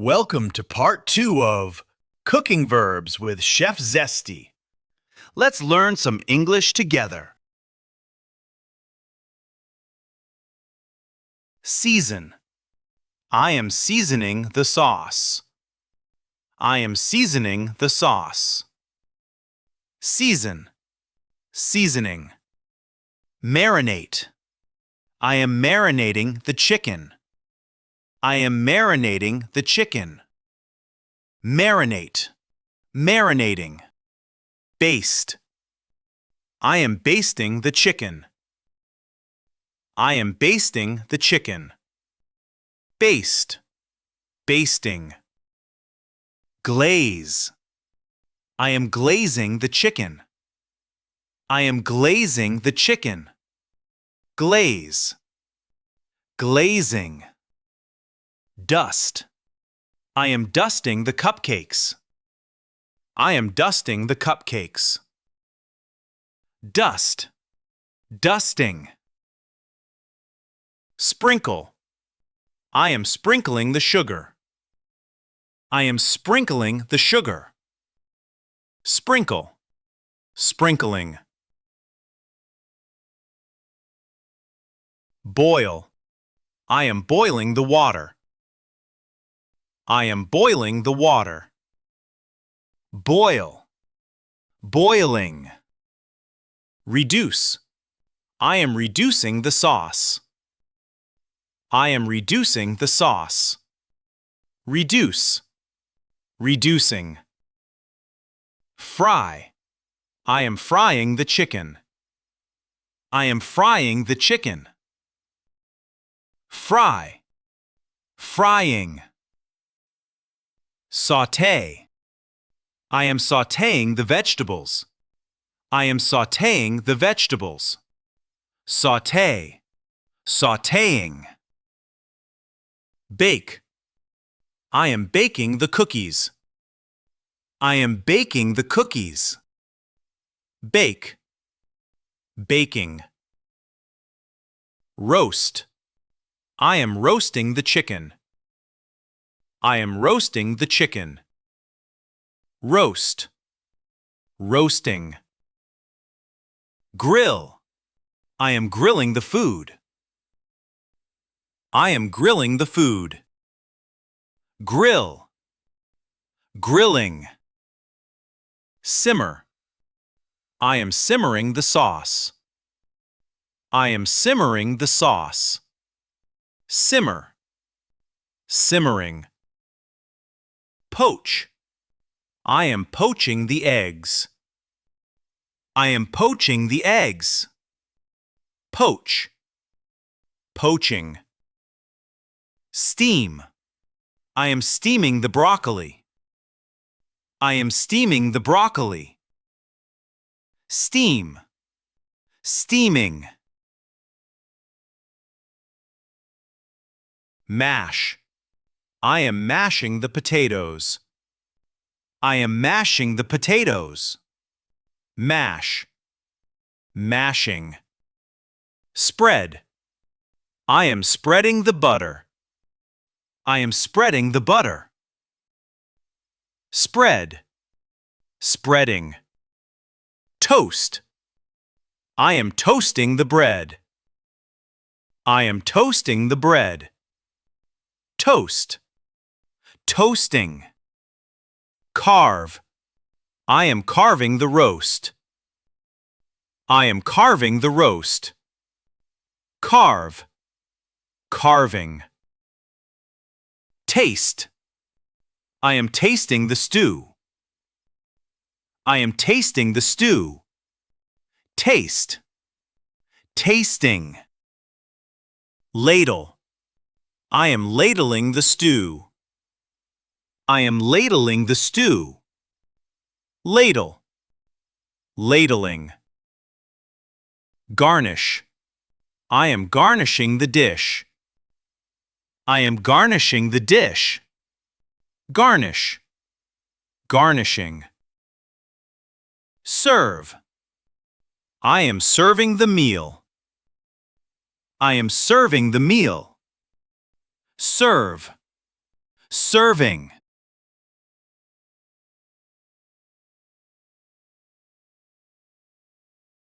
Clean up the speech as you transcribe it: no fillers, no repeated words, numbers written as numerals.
Welcome to part 2 of Cooking Verbs with Chef Zesty. Let's learn some English together. Season. I am seasoning the sauce. I am seasoning the sauce. Season. Seasoning. Marinate. I am marinating the chicken. I am marinating the chicken. Marinate. Marinating. Baste. I am basting the chicken. I am basting the chicken. Baste. Basting. Glaze. I am glazing the chicken. I am glazing the chicken. Glaze. Glazing. Dust. I am dusting the cupcakes. I am dusting the cupcakes. Dust. Dusting. Sprinkle. I am sprinkling the sugar. I am sprinkling the sugar. Sprinkle. Sprinkling. Boil. I am boiling the water. I am boiling the water. Boil. Boiling. Reduce. I am reducing the sauce. I am reducing the sauce. Reduce. Reducing. Fry. I am frying the chicken. I am frying the chicken. Fry. Frying. Sauté. I am sautéing the vegetables. I am sautéing the vegetables. Sauté. Sautéing. Bake. I am baking the cookies. I am baking the cookies. Bake. Baking. Roast. I am roasting the chicken. I am roasting the chicken. Roast. Roasting. Grill. I am grilling the food. I am grilling the food. Grill. Grilling. Simmer. I am simmering the sauce. I am simmering the sauce. Simmer. Simmering. Poach. I am poaching the eggs. I am poaching the eggs. Poach. Poaching. Steam. I am steaming the broccoli. I am steaming the broccoli. Steam. Steaming. Mash. I am mashing the potatoes. I am mashing the potatoes. Mash. Mashing. Spread. I am spreading the butter. I am spreading the butter. Spread. Spreading. Toast. I am toasting the bread. I am toasting the bread. Toast. Toasting. Carve. I am carving the roast. I am carving the roast. Carve. Carving. Taste. I am tasting the stew. I am tasting the stew. Taste. Tasting. Ladle. I am ladling the stew. I am ladling the stew. Ladle. Ladling. Garnish. I am garnishing the dish. I am garnishing the dish. Garnish. Garnishing. Serve. I am serving the meal. I am serving the meal. Serve. Serving.